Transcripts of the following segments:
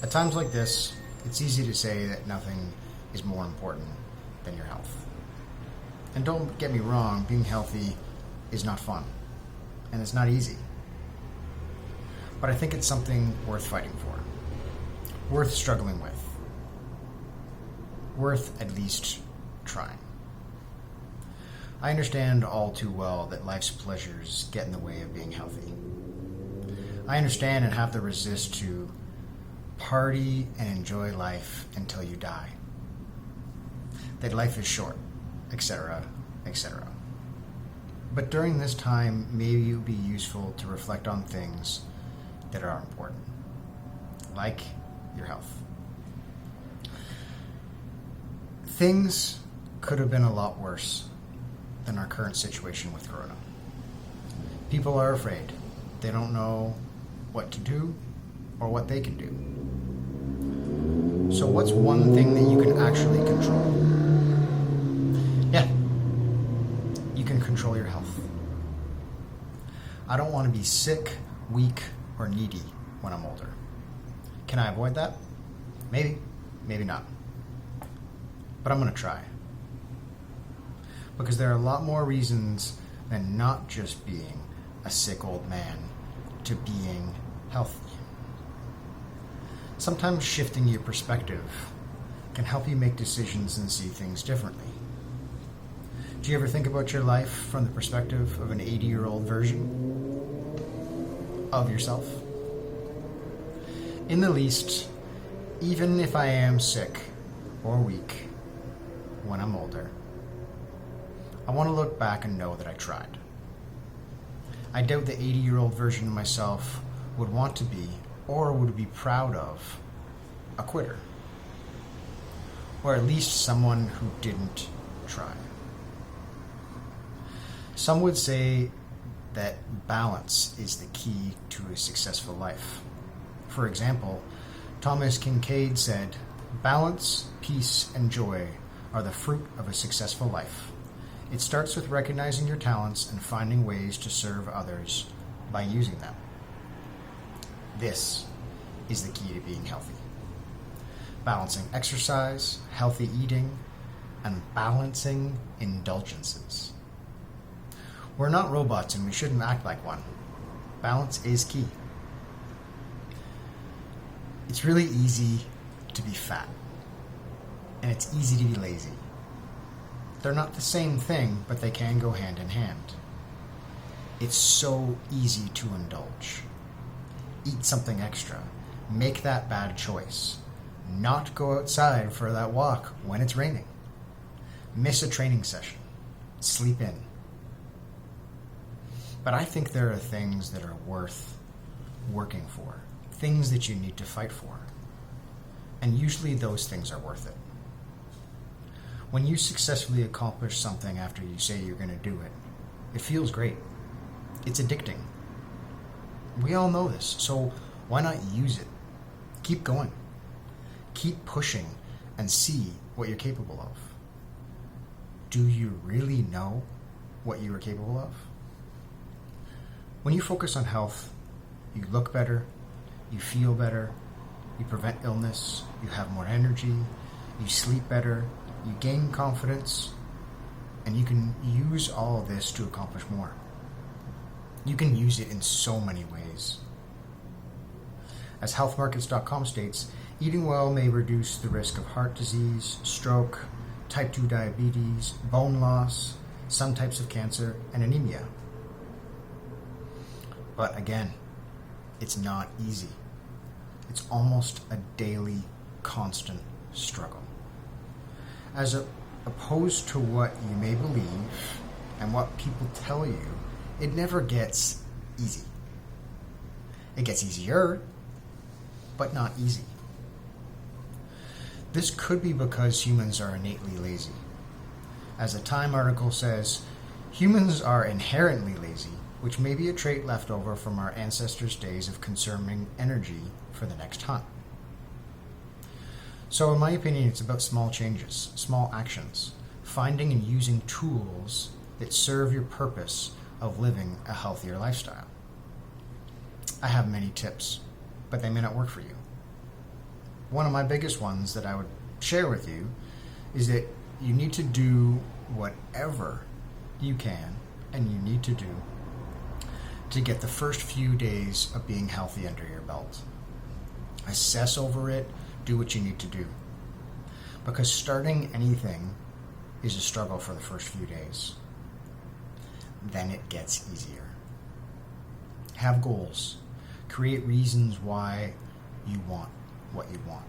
At times like this, it's easy to say that nothing is more important than your health. And don't get me wrong, being healthy is not fun, and it's not easy. But I think it's something worth fighting for, worth struggling with, worth at least trying. I understand all too well that life's pleasures get in the way of being healthy. I understand and have the resist to party and enjoy life until you die. That life is short, etc., etc. But during this time, maybe it would be useful to reflect on things that are important, like your health. Things could have been a lot worse than our current situation with Corona. People are afraid. They don't know what to do or what they can do. So what's one thing that you can actually control? Yeah, you can control your health. I don't want to be sick, weak, or needy when I'm older. Can I avoid that? Maybe, maybe not. But I'm going to try. Because there are a lot more reasons than not just being a sick old man to being healthy. Sometimes shifting your perspective can help you make decisions and see things differently. Do you ever think about your life from the perspective of an 80-year-old version of yourself? In the least, even if I am sick or weak when I'm older, I want to look back and know that I tried. I doubt the 80-year-old version of myself would want to be, or would be proud of, a quitter. Or at least someone who didn't try. Some would say that balance is the key to a successful life. For example, Thomas Kincaid said, "Balance, peace, and joy are the fruit of a successful life. It starts with recognizing your talents and finding ways to serve others by using them." This is the key to being healthy. Balancing exercise, healthy eating, and balancing indulgences. We're not robots and we shouldn't act like one. Balance is key. It's really easy to be fat, and it's easy to be lazy. They're not the same thing, but they can go hand in hand. It's so easy to indulge. Eat something extra. Make that bad choice. Not go outside for that walk when it's raining. Miss a training session. Sleep in. But I think there are things that are worth working for. Things that you need to fight for. And usually those things are worth it. When you successfully accomplish something after you say you're going to do it, it feels great. It's addicting. We all know this, so why not use it? Keep going. Keep pushing and see what you're capable of. Do you really know what you are capable of? When you focus on health, you look better, you feel better, you prevent illness, you have more energy, you sleep better, you gain confidence, and you can use all of this to accomplish more. You can use it in so many ways. As healthmarkets.com states, eating well may reduce the risk of heart disease, stroke, type 2 diabetes, bone loss, some types of cancer, and anemia. But again, it's not easy. It's almost a daily, constant struggle. As opposed to what you may believe and what people tell you, it never gets easy. It gets easier, but not easy. This could be because humans are innately lazy. As a Time article says, humans are inherently lazy, which may be a trait left over from our ancestors' days of conserving energy for the next hunt. So in my opinion, it's about small changes, small actions, finding and using tools that serve your purpose of living a healthier lifestyle. I have many tips, but they may not work for you. one of my biggest ones that I would share with you is that you need to do whatever you can and you need to do to get the first few days of being healthy under your belt. Assess over it, do what you need to do. Because starting anything is a struggle for the first few days. Then it gets easier. Have goals. Create reasons why you want what you want.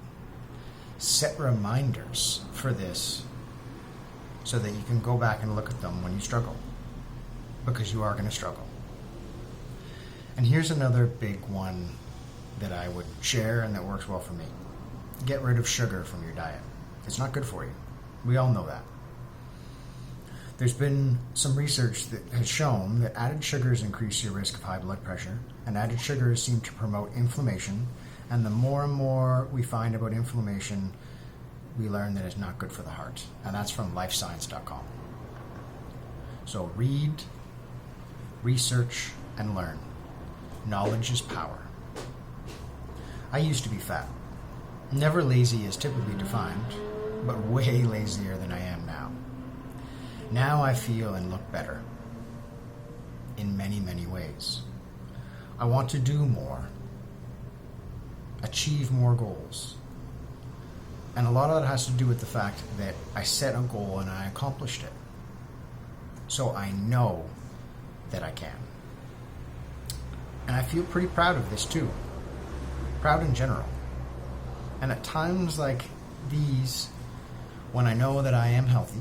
Set reminders for this so that you can go back and look at them when you struggle. Because you are going to struggle. And here's another big one that I would share and that works well for me. Get rid of sugar from your diet. It's not good for you. We all know that. There's been some research that has shown that added sugars increase your risk of high blood pressure, and added sugars seem to promote inflammation, and the more and more we find about inflammation, we learn that it's not good for the heart. And that's from lifescience.com. So read, research, and learn. Knowledge is power. I used to be fat. Never lazy as typically defined, but way lazier than I am now. Now I feel and look better in many, many ways. I want to do more, achieve more goals. And a lot of that has to do with the fact that I set a goal and I accomplished it. So I know that I can. And I feel pretty proud of this too. Proud in general. And at times like these, when I know that I am healthy,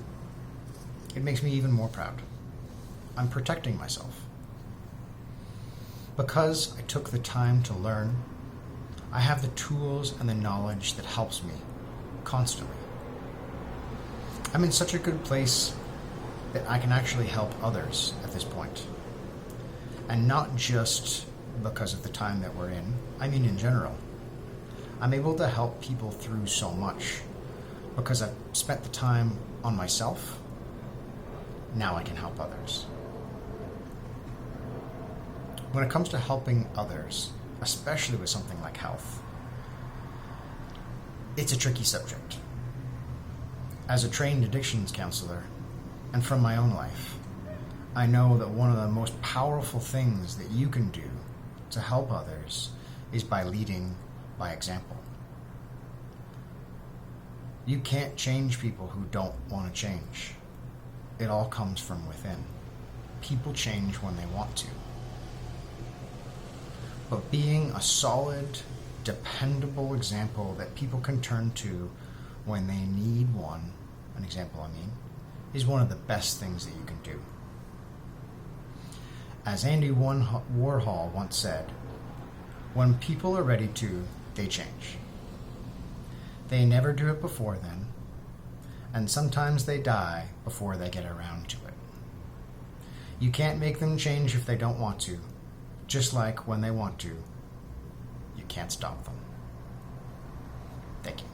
it makes me even more proud. I'm protecting myself. Because I took the time to learn, I have the tools and the knowledge that helps me constantly. I'm in such a good place that I can actually help others at this point. And not just because of the time that we're in, I mean in general. I'm able to help people through so much because I've spent the time on myself. Now I can help others. When it comes to helping others, especially with something like health, it's a tricky subject. As a trained addictions counselor, and from my own life, I know that one of the most powerful things that you can do to help others is by leading by example. You can't change people who don't want to change. It all comes from within. People change when they want to. But being a solid, dependable example that people can turn to when they need one, an example I mean, is one of the best things that you can do. As Andy Warhol once said, when people are ready to, they change. They never do it before then, and sometimes they die before they get around to it. You can't make them change if they don't want to, just like when they want to, you can't stop them. Thank you.